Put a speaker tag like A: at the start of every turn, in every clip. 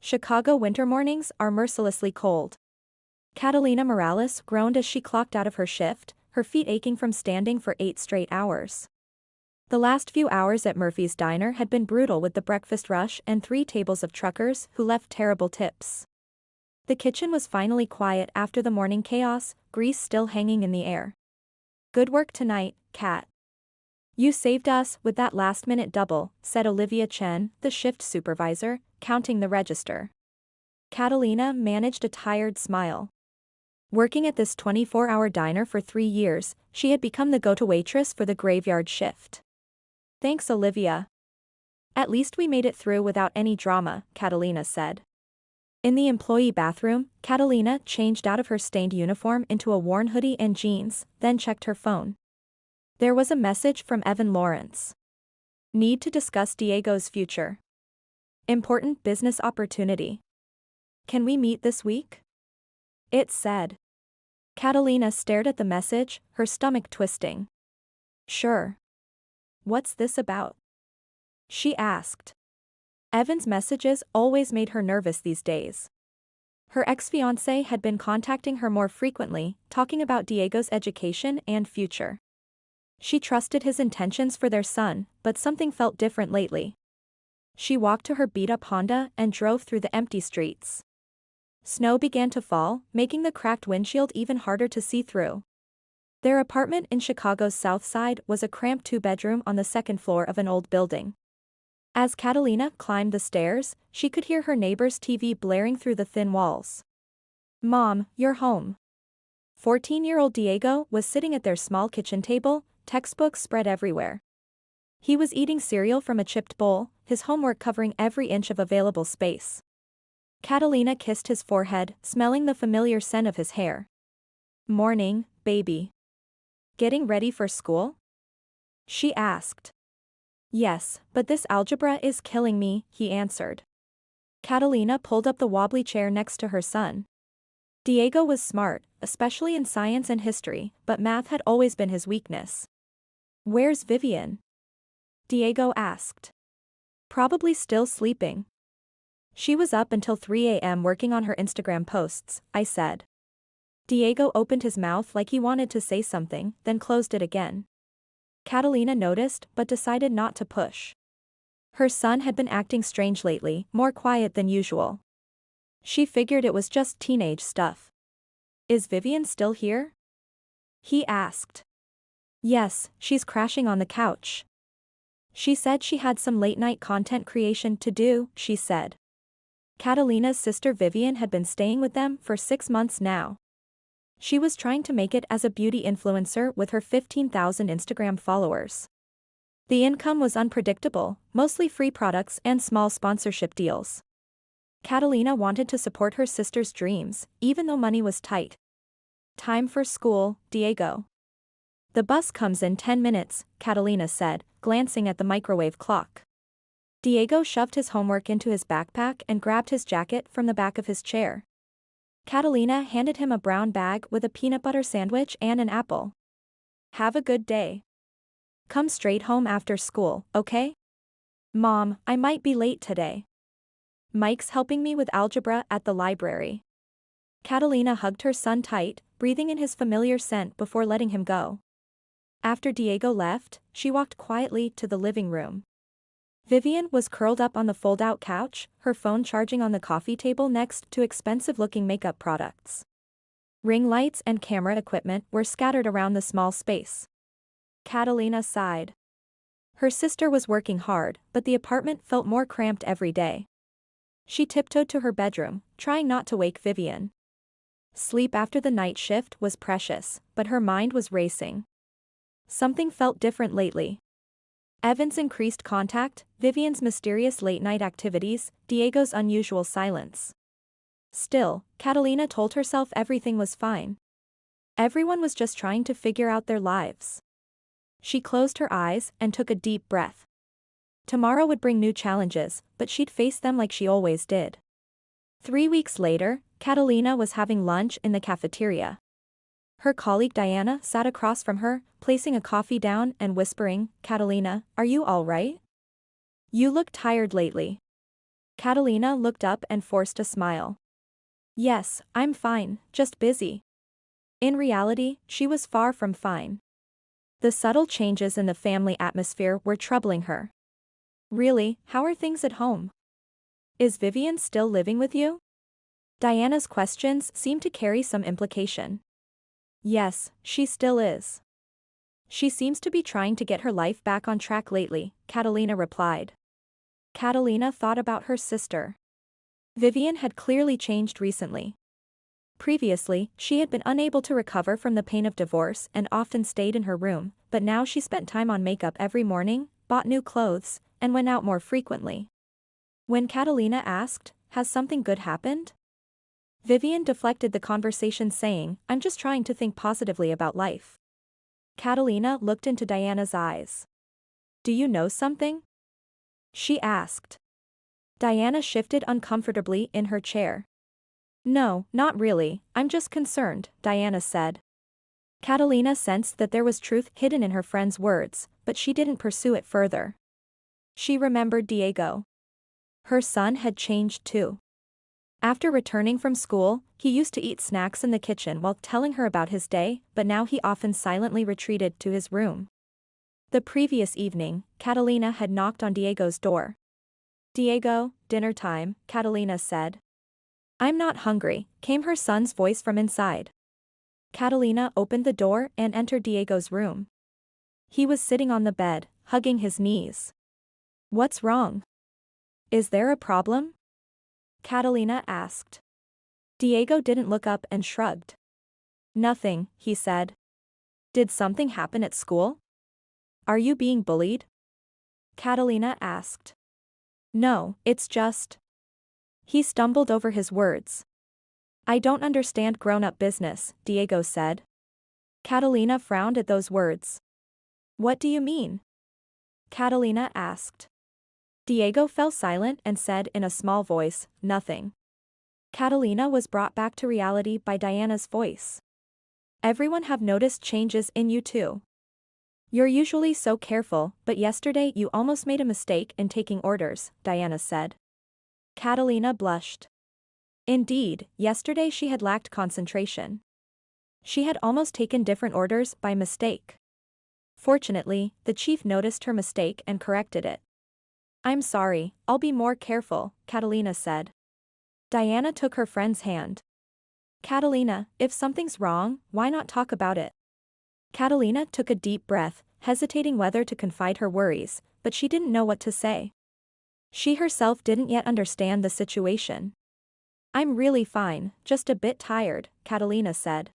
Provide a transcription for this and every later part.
A: Chicago winter mornings are mercilessly cold. Catalina Morales groaned as she clocked out of her shift, her feet aching from standing for 8 straight hours. The last few hours at Murphy's Diner had been brutal with the breakfast rush and 3 tables of truckers who left terrible tips. The kitchen was finally quiet after the morning chaos, grease still hanging in the air. "Good work tonight, Kat. You saved us with that last-minute double," said Olivia Chen, the shift supervisor, counting the register. Catalina managed a tired smile. Working at this 24-hour diner for 3 years, she had become the go-to waitress for the graveyard shift. "Thanks, Olivia. At least we made it through without any drama," Catalina said. In the employee bathroom, Catalina changed out of her stained uniform into a worn hoodie and jeans, then checked her phone. There was a message from Evan Lawrence. "Need to discuss Diego's future. Important business opportunity. Can we meet this week?" It said. Catalina stared at the message, her stomach twisting. "Sure. What's this about?" she asked. Evan's messages always made her nervous these days. Her ex-fiancé had been contacting her more frequently, talking about Diego's education and future. She trusted his intentions for their son, but something felt different lately. She walked to her beat-up Honda and drove through the empty streets. Snow began to fall, making the cracked windshield even harder to see through. Their apartment in Chicago's South Side was a cramped 2-bedroom on the 2nd floor of an old building. As Catalina climbed the stairs, she could hear her neighbor's TV blaring through the thin walls. "Mom, you're home." 14-year-old Diego was sitting at their small kitchen table, textbooks spread everywhere. He was eating cereal from a chipped bowl, his homework covering every inch of available space. Catalina kissed his forehead, smelling the familiar scent of his hair. "Morning, baby. Getting ready for school?" she asked. "Yes, but this algebra is killing me," he answered. Catalina pulled up the wobbly chair next to her son. Diego was smart, especially in science and history, but math had always been his weakness. "Where's Vivian?" Diego asked. "Probably still sleeping. She was up until 3 a.m. working on her Instagram posts," I said. Diego opened his mouth like he wanted to say something, then closed it again. Catalina noticed but decided not to push. Her son had been acting strange lately, more quiet than usual. She figured it was just teenage stuff. "Is Vivian still here?" he asked. "Yes, she's crashing on the couch. She said she had some late-night content creation to do," she said. Catalina's sister Vivian had been staying with them for 6 months now. She was trying to make it as a beauty influencer with her 15,000 Instagram followers. The income was unpredictable, mostly free products and small sponsorship deals. Catalina wanted to support her sister's dreams, even though money was tight. "Time for school, Diego." "The bus comes in 10 minutes, Catalina said, glancing at the microwave clock. Diego shoved his homework into his backpack and grabbed his jacket from the back of his chair. Catalina handed him a brown bag with a peanut butter sandwich and an apple. "Have a good day. Come straight home after school, okay?" "Mom, I might be late today. Mike's helping me with algebra at the library." Catalina hugged her son tight, breathing in his familiar scent before letting him go. After Diego left, she walked quietly to the living room. Vivian was curled up on the fold-out couch, her phone charging on the coffee table next to expensive-looking makeup products. Ring lights and camera equipment were scattered around the small space. Catalina sighed. Her sister was working hard, but the apartment felt more cramped every day. She tiptoed to her bedroom, trying not to wake Vivian. Sleep after the night shift was precious, but her mind was racing. Something felt different lately. Evan's increased contact, Vivian's mysterious late-night activities, Diego's unusual silence. Still, Catalina told herself everything was fine. Everyone was just trying to figure out their lives. She closed her eyes and took a deep breath. Tomorrow would bring new challenges, but she'd face them like she always did. 3 weeks later, Catalina was having lunch in the cafeteria. Her colleague Diana sat across from her, placing a coffee down and whispering, "Catalina, are you all right? You look tired lately." Catalina looked up and forced a smile. Yes, I'm fine, just busy. In reality, she was far from fine. The subtle changes in the family atmosphere were troubling her. Really, how are things at home? Is Vivian still living with you? Diana's questions seemed to carry some implication. Yes, she still is. She seems to be trying to get her life back on track lately, Catalina replied. Catalina thought about her sister. Vivian had clearly changed recently. Previously, she had been unable to recover from the pain of divorce and often stayed in her room, but now she spent time on makeup every morning, bought new clothes, and went out more frequently. When Catalina asked, "Has something good happened?" Vivian deflected the conversation saying, "I'm just trying to think positively about life." Catalina looked into Diana's eyes. "Do you know something?" she asked. Diana shifted uncomfortably in her chair. "No, not really, I'm just concerned," Diana said. Catalina sensed that there was truth hidden in her friend's words, but she didn't pursue it further. She remembered Diego. Her son had changed too. After returning from school, he used to eat snacks in the kitchen while telling her about his day, but now he often silently retreated to his room. The previous evening, Catalina had knocked on Diego's door. "Diego, dinner time," Catalina said. "I'm not hungry," came her son's voice from inside. Catalina opened the door and entered Diego's room. He was sitting on the bed, hugging his knees. "What's wrong? Is there a problem?" Catalina asked. Diego didn't look up and shrugged. "Nothing," he said. "Did something happen at school? Are you being bullied?" Catalina asked. "No, it's just..." He stumbled over his words. "I don't understand grown-up business," Diego said. Catalina frowned at those words. "What do you mean?" Catalina asked. Diego fell silent and said in a small voice, "Nothing." Catalina was brought back to reality by Diana's voice. "Everyone have noticed changes in you too. You're usually so careful, but yesterday you almost made a mistake in taking orders," Diana said. Catalina blushed. Indeed, yesterday she had lacked concentration. She had almost taken different orders by mistake. Fortunately, the chief noticed her mistake and corrected it. "I'm sorry, I'll be more careful," Catalina said. Diana took her friend's hand. "Catalina, if something's wrong, why not talk about it?" Catalina took a deep breath, hesitating whether to confide her worries, but she didn't know what to say. She herself didn't yet understand the situation. "I'm really fine, just a bit tired," Catalina said.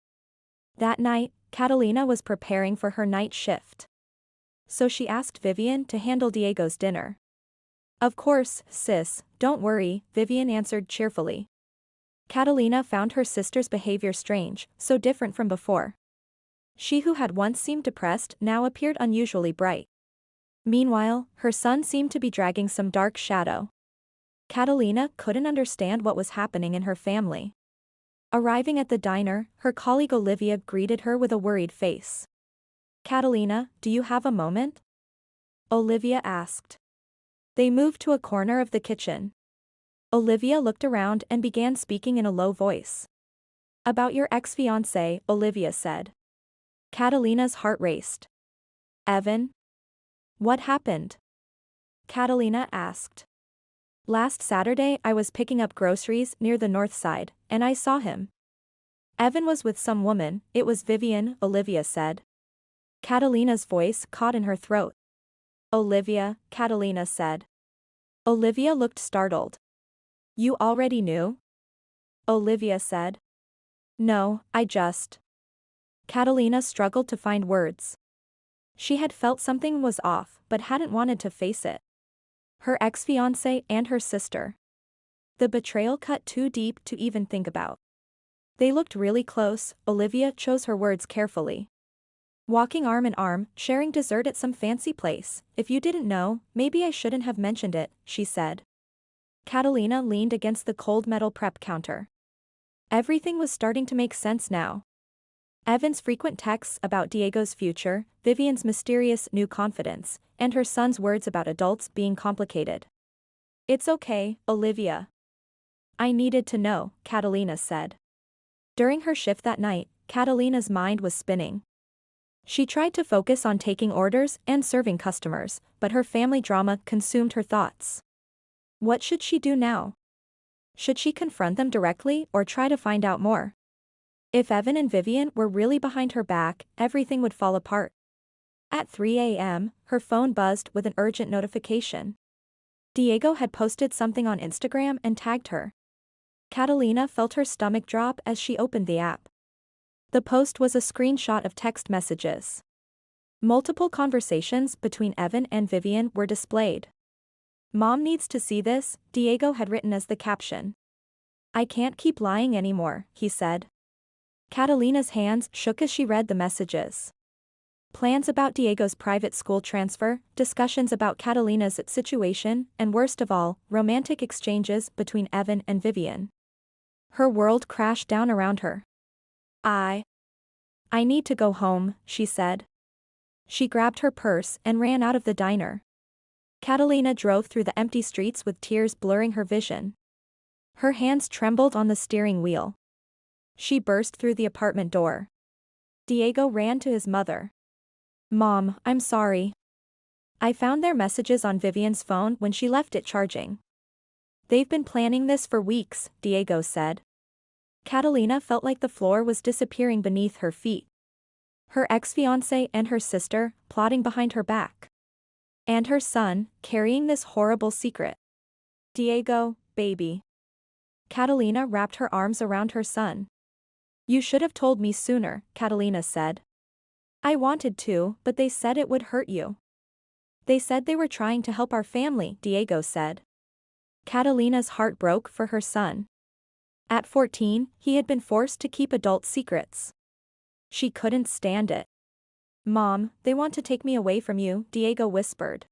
A: That night, Catalina was preparing for her night shift. So she asked Vivian to handle Diego's dinner. "Of course, sis, don't worry," Vivian answered cheerfully. Catalina found her sister's behavior strange, so different from before. She who had once seemed depressed now appeared unusually bright. Meanwhile, her son seemed to be dragging some dark shadow. Catalina couldn't understand what was happening in her family. Arriving at the diner, her colleague Olivia greeted her with a worried face. "Catalina, do you have a moment?" Olivia asked. They moved to a corner of the kitchen. Olivia looked around and began speaking in a low voice. "About your ex-fiancé," Olivia said. Catalina's heart raced. "Evan? What happened?" Catalina asked. "Last Saturday I was picking up groceries near the north side, and I saw him. Evan was with some woman, it was Vivian," Olivia said. Catalina's voice caught in her throat. "Olivia," Catalina said. Olivia looked startled. "You already knew?" Olivia said. "No, I just..." Catalina struggled to find words. She had felt something was off but hadn't wanted to face it. Her ex-fiancé and her sister. The betrayal cut too deep to even think about. They looked really close, Olivia chose her words carefully. "Walking arm in arm, sharing dessert at some fancy place. If you didn't know, maybe I shouldn't have mentioned it," she said. Catalina leaned against the cold metal prep counter. Everything was starting to make sense now. Evan's frequent texts about Diego's future, Vivian's mysterious new confidence, and her son's words about adults being complicated. It's okay, Olivia. I needed to know, Catalina said. During her shift that night, Catalina's mind was spinning. She tried to focus on taking orders and serving customers, but her family drama consumed her thoughts. What should she do now? Should she confront them directly or try to find out more? If Evan and Vivian were really behind her back, everything would fall apart. At 3 a.m., her phone buzzed with an urgent notification. Diego had posted something on Instagram and tagged her. Catalina felt her stomach drop as she opened the app. The post was a screenshot of text messages. Multiple conversations between Evan and Vivian were displayed. Mom needs to see this, Diego had written as the caption. I can't keep lying anymore, he said. Catalina's hands shook as she read the messages. Plans about Diego's private school transfer, discussions about Catalina's situation, and worst of all, romantic exchanges between Evan and Vivian. Her world crashed down around her. I need to go home, she said. She grabbed her purse and ran out of the diner. Catalina drove through the empty streets with tears blurring her vision. Her hands trembled on the steering wheel. She burst through the apartment door. Diego ran to his mother. Mom, I'm sorry. I found their messages on Vivian's phone when she left it charging. They've been planning this for weeks, Diego said. Catalina felt like the floor was disappearing beneath her feet. Her ex-fiancé and her sister, plotting behind her back. And her son, carrying this horrible secret. Diego, baby. Catalina wrapped her arms around her son. You should have told me sooner, Catalina said. I wanted to, but they said it would hurt you. They said they were trying to help our family, Diego said. Catalina's heart broke for her son. At 14, he had been forced to keep adult secrets. She couldn't stand it. Mom, they want to take me away from you, Diego whispered.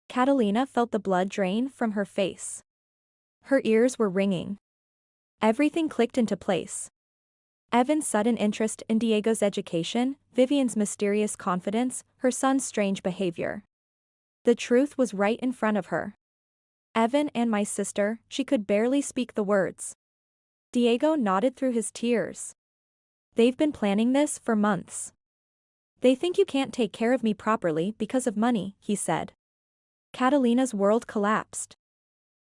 A: Catalina felt the blood drain from her face. Her ears were ringing. Everything clicked into place. Evan's sudden interest in Diego's education, Vivian's mysterious confidence, her son's strange behavior. The truth was right in front of her. Evan and my sister, she could barely speak the words. Diego nodded through his tears. They've been planning this for months. They think you can't take care of me properly because of money, he said. Catalina's world collapsed.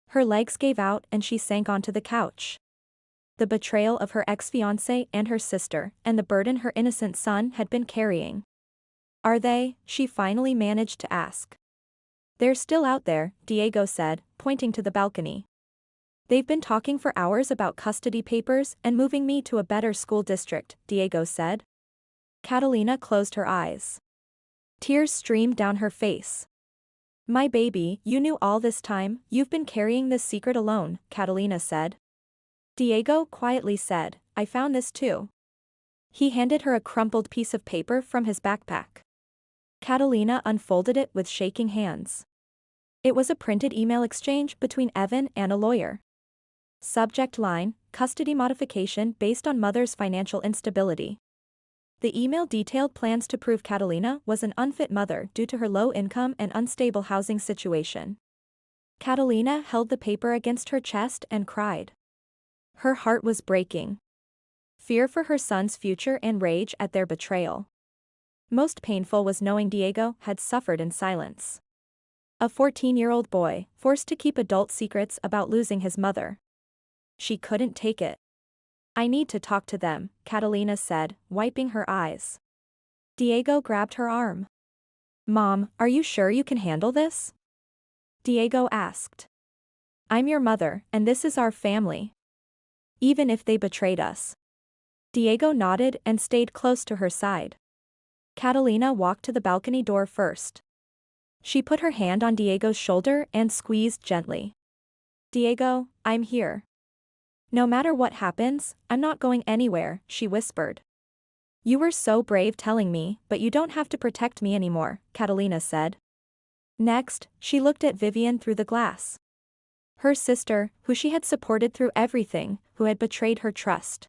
A: Her legs gave out and she sank onto the couch. The betrayal of her ex-fiancé and her sister, and the burden her innocent son had been carrying. Are they? She finally managed to ask. They're still out there, Diego said, pointing to the balcony. They've been talking for hours about custody papers and moving me to a better school district, Diego said. Catalina closed her eyes. Tears streamed down her face. My baby, you knew all this time, you've been carrying this secret alone, Catalina said. Diego quietly said, I found this too. He handed her a crumpled piece of paper from his backpack. Catalina unfolded it with shaking hands. It was a printed email exchange between Evan and a lawyer. Subject line, custody modification based on mother's financial instability. The email detailed plans to prove Catalina was an unfit mother due to her low income and unstable housing situation. Catalina held the paper against her chest and cried. Her heart was breaking. Fear for her son's future and rage at their betrayal. Most painful was knowing Diego had suffered in silence. A 14-year-old boy, forced to keep adult secrets about losing his mother. She couldn't take it. I need to talk to them, Catalina said, wiping her eyes. Diego grabbed her arm. Mom, are you sure you can handle this? Diego asked. I'm your mother, and this is our family. Even if they betrayed us. Diego nodded and stayed close to her side. Catalina walked to the balcony door first. She put her hand on Diego's shoulder and squeezed gently. Diego, I'm here. No matter what happens, I'm not going anywhere, she whispered. You were so brave telling me, but you don't have to protect me anymore, Catalina said. Next, she looked at Vivian through the glass. Her sister, who she had supported through everything, who had betrayed her trust.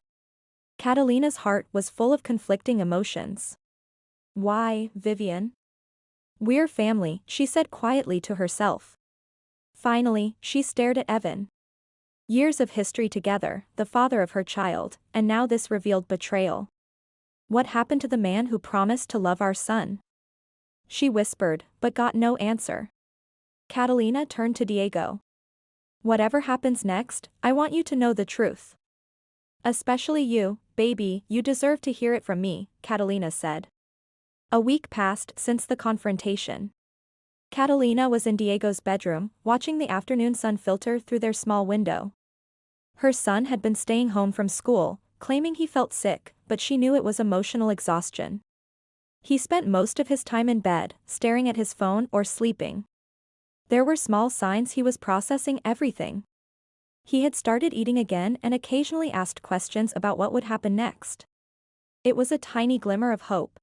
A: Catalina's heart was full of conflicting emotions. Why, Vivian? We're family, she said quietly to herself. Finally, she stared at Evan. Years of history together, the father of her child, and now this revealed betrayal. What happened to the man who promised to love our son? She whispered, but got no answer. Catalina turned to Diego. Whatever happens next, I want you to know the truth. Especially you, baby, you deserve to hear it from me, Catalina said. A week passed since the confrontation. Catalina was in Diego's bedroom, watching the afternoon sun filter through their small window. Her son had been staying home from school, claiming he felt sick, but she knew it was emotional exhaustion. He spent most of his time in bed, staring at his phone or sleeping. There were small signs he was processing everything. He had started eating again and occasionally asked questions about what would happen next. It was a tiny glimmer of hope.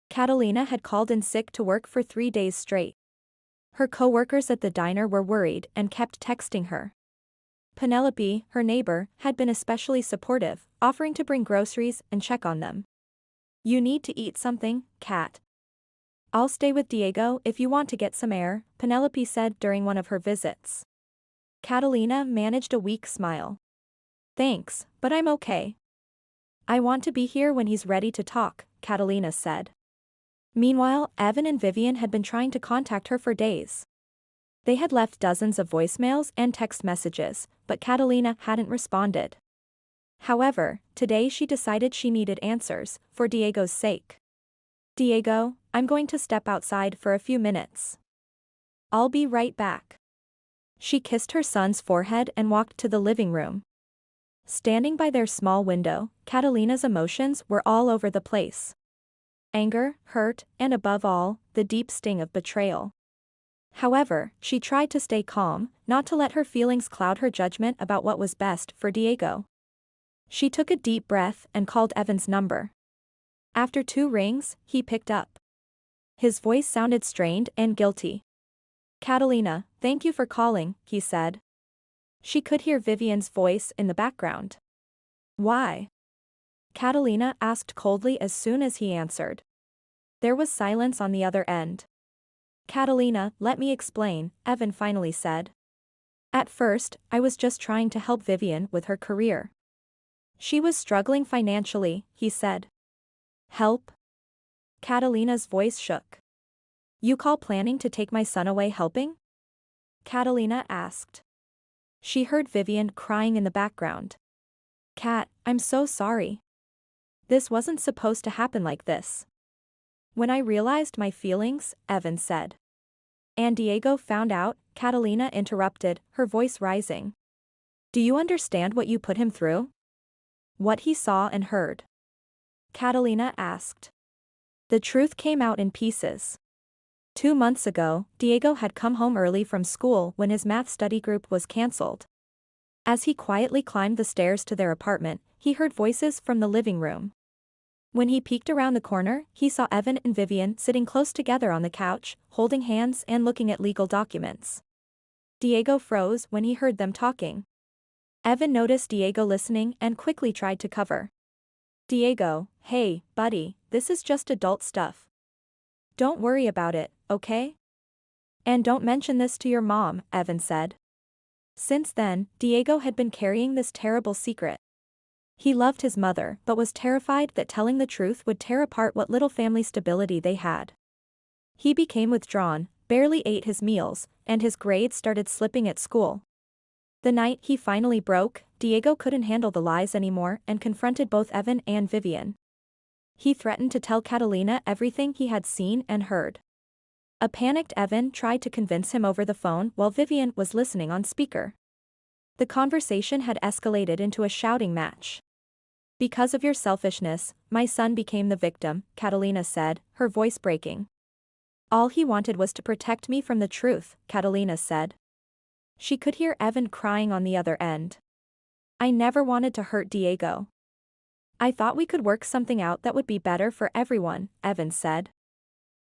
A: Catalina had called in sick to work for 3 days straight. Her co-workers at the diner were worried and kept texting her. Penelope, her neighbor, had been especially supportive, offering to bring groceries and check on them. You need to eat something, Kat. I'll stay with Diego if you want to get some air, Penelope said during one of her visits. Catalina managed a weak smile. Thanks, but I'm okay. I want to be here when he's ready to talk, Catalina said. Meanwhile, Evan and Vivian had been trying to contact her for days. They had left dozens of voicemails and text messages, but Catalina hadn't responded. However, today she decided she needed answers, for Diego's sake. Diego, I'm going to step outside for a few minutes. I'll be right back. She kissed her son's forehead and walked to the living room. Standing by their small window, Catalina's emotions were all over the place. Anger, hurt, and above all, the deep sting of betrayal. However, she tried to stay calm, not to let her feelings cloud her judgment about what was best for Diego. She took a deep breath and called Evan's number. After 2 rings, he picked up. His voice sounded strained and guilty. Catalina, thank you for calling, he said. She could hear Vivian's voice in the background. Why? Catalina asked coldly as soon as he answered. There was silence on the other end. Catalina, let me explain, Evan finally said. At first, I was just trying to help Vivian with her career. She was struggling financially, he said. Help? Catalina's voice shook. You call planning to take my son away helping? Catalina asked. She heard Vivian crying in the background. Kat, I'm so sorry. This wasn't supposed to happen like this. When I realized my feelings, Evan said. And Diego found out, Catalina interrupted, her voice rising. Do you understand what you put him through? What he saw and heard? Catalina asked. The truth came out in pieces. 2 months ago, Diego had come home early from school when his math study group was cancelled. As he quietly climbed the stairs to their apartment, he heard voices from the living room. When he peeked around the corner, he saw Evan and Vivian sitting close together on the couch, holding hands and looking at legal documents. Diego froze when he heard them talking. Evan noticed Diego listening and quickly tried to cover. Diego, hey, buddy, this is just adult stuff. Don't worry about it, okay? And don't mention this to your mom, Evan said. Since then, Diego had been carrying this terrible secret. He loved his mother but was terrified that telling the truth would tear apart what little family stability they had. He became withdrawn, barely ate his meals, and his grades started slipping at school. The night he finally broke, Diego couldn't handle the lies anymore and confronted both Evan and Vivian. He threatened to tell Catalina everything he had seen and heard. A panicked Evan tried to convince him over the phone while Vivian was listening on speaker. The conversation had escalated into a shouting match. Because of your selfishness, my son became the victim, Catalina said, her voice breaking. All he wanted was to protect me from the truth, Catalina said. She could hear Evan crying on the other end. I never wanted to hurt Diego. I thought we could work something out that would be better for everyone, Evan said.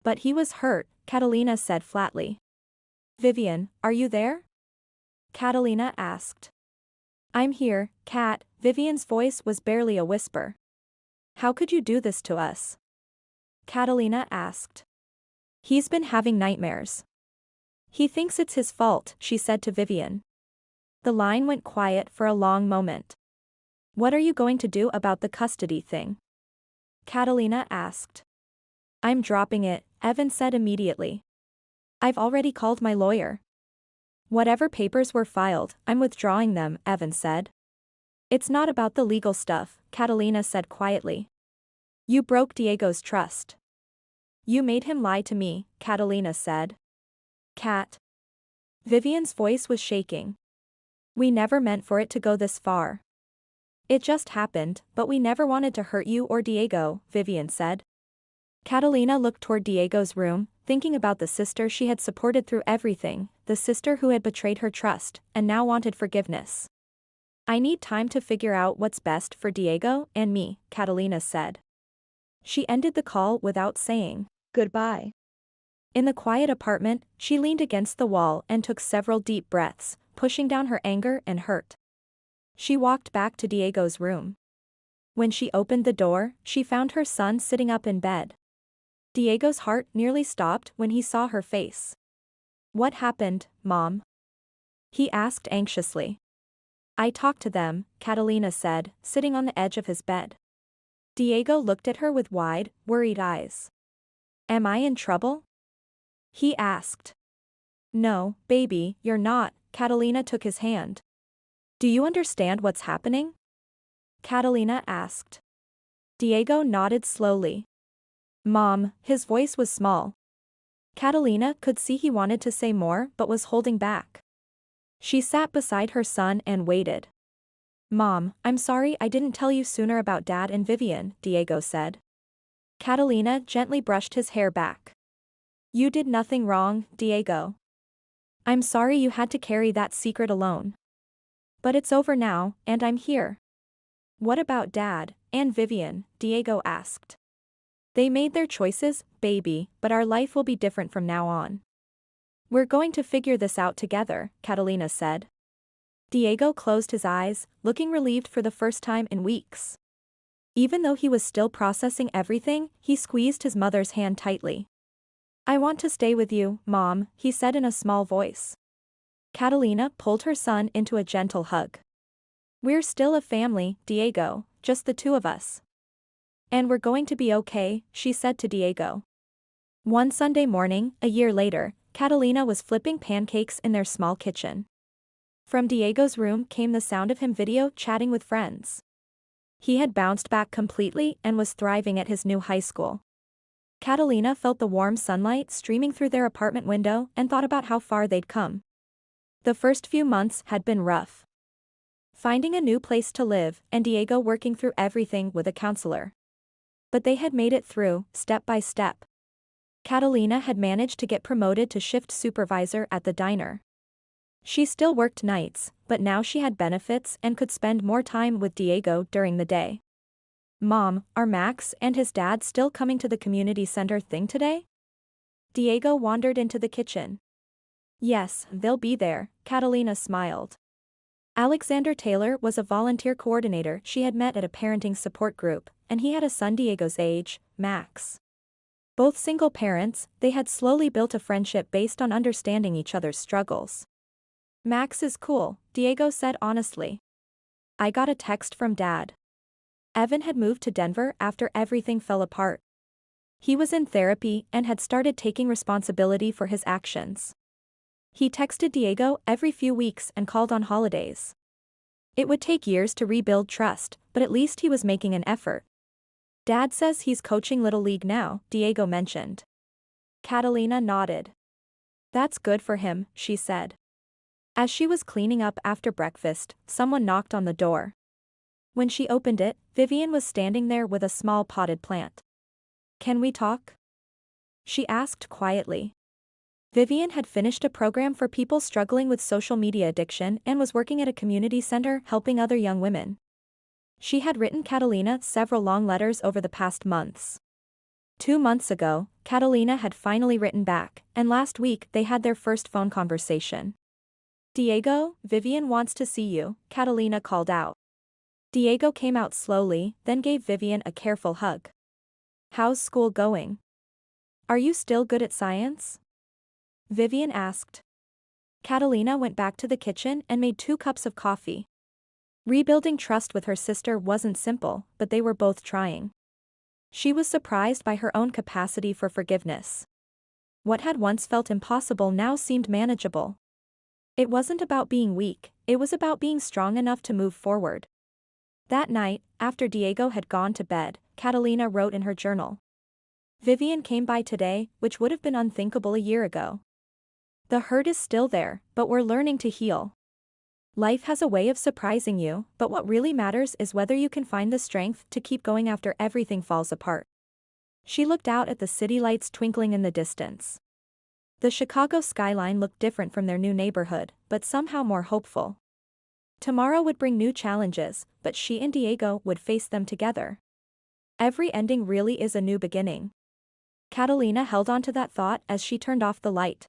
A: But he was hurt, Catalina said flatly. Vivian, are you there? Catalina asked. I'm here, Kat, Vivian's voice was barely a whisper. How could you do this to us? Catalina asked. He's been having nightmares. He thinks it's his fault, she said to Vivian. The line went quiet for a long moment. What are you going to do about the custody thing? Catalina asked. I'm dropping it, Evan said immediately. I've already called my lawyer. Whatever papers were filed, I'm withdrawing them, Evan said. It's not about the legal stuff, Catalina said quietly. You broke Diego's trust. You made him lie to me, Catalina said. Cat. Vivian's voice was shaking. We never meant for it to go this far. It just happened, but we never wanted to hurt you or Diego, Vivian said. Catalina looked toward Diego's room, thinking about the sister she had supported through everything, the sister who had betrayed her trust, and now wanted forgiveness. I need time to figure out what's best for Diego and me, Catalina said. She ended the call without saying goodbye. In the quiet apartment, she leaned against the wall and took several deep breaths, pushing down her anger and hurt. She walked back to Diego's room. When she opened the door, she found her son sitting up in bed. Diego's heart nearly stopped when he saw her face. What happened, Mom? He asked anxiously. I talked to them, Catalina said, sitting on the edge of his bed. Diego looked at her with wide, worried eyes. Am I in trouble? He asked. No, baby, you're not, Catalina took his hand. Do you understand what's happening? Catalina asked. Diego nodded slowly. Mom, his voice was small. Catalina could see he wanted to say more but was holding back. She sat beside her son and waited. Mom, I'm sorry I didn't tell you sooner about Dad and Vivian, Diego said. Catalina gently brushed his hair back. You did nothing wrong, Diego. I'm sorry you had to carry that secret alone. But it's over now, and I'm here. What about Dad and Vivian? Diego asked. They made their choices, baby, but our life will be different from now on. We're going to figure this out together, Catalina said. Diego closed his eyes, looking relieved for the first time in weeks. Even though he was still processing everything, he squeezed his mother's hand tightly. I want to stay with you, Mom, he said in a small voice. Catalina pulled her son into a gentle hug. We're still a family, Diego, just the two of us. And we're going to be okay, she said to Diego. One Sunday morning, a year later, Catalina was flipping pancakes in their small kitchen. From Diego's room came the sound of him video chatting with friends. He had bounced back completely and was thriving at his new high school. Catalina felt the warm sunlight streaming through their apartment window and thought about how far they'd come. The first few months had been rough. Finding a new place to live, and Diego working through everything with a counselor. But they had made it through, step by step. Catalina had managed to get promoted to shift supervisor at the diner. She still worked nights, but now she had benefits and could spend more time with Diego during the day. Mom, are Max and his dad still coming to the community center thing today? Diego wandered into the kitchen. Yes, they'll be there, Catalina smiled. Alexander Taylor was a volunteer coordinator she had met at a parenting support group, and he had a son Diego's age, Max. Both single parents, they had slowly built a friendship based on understanding each other's struggles. Max is cool, Diego said honestly. I got a text from Dad. Evan had moved to Denver after everything fell apart. He was in therapy and had started taking responsibility for his actions. He texted Diego every few weeks and called on holidays. It would take years to rebuild trust, but at least he was making an effort. Dad says he's coaching Little League now, Diego mentioned. Catalina nodded. That's good for him, she said. As she was cleaning up after breakfast, someone knocked on the door. When she opened it, Vivian was standing there with a small potted plant. Can we talk? She asked quietly. Vivian had finished a program for people struggling with social media addiction and was working at a community center helping other young women. She had written Catalina several long letters over the past months. 2 months ago, Catalina had finally written back, and last week they had their first phone conversation. Diego, Vivian wants to see you, Catalina called out. Diego came out slowly, then gave Vivian a careful hug. How's school going? Are you still good at science? Vivian asked. Catalina went back to the kitchen and made 2 cups of coffee. Rebuilding trust with her sister wasn't simple, but they were both trying. She was surprised by her own capacity for forgiveness. What had once felt impossible now seemed manageable. It wasn't about being weak, it was about being strong enough to move forward. That night, after Diego had gone to bed, Catalina wrote in her journal. Vivian came by today, which would have been unthinkable a year ago. The hurt is still there, but we're learning to heal. Life has a way of surprising you, but what really matters is whether you can find the strength to keep going after everything falls apart. She looked out at the city lights twinkling in the distance. The Chicago skyline looked different from their new neighborhood, but somehow more hopeful. Tomorrow would bring new challenges, but she and Diego would face them together. Every ending really is a new beginning. Catalina held on to that thought as she turned off the light.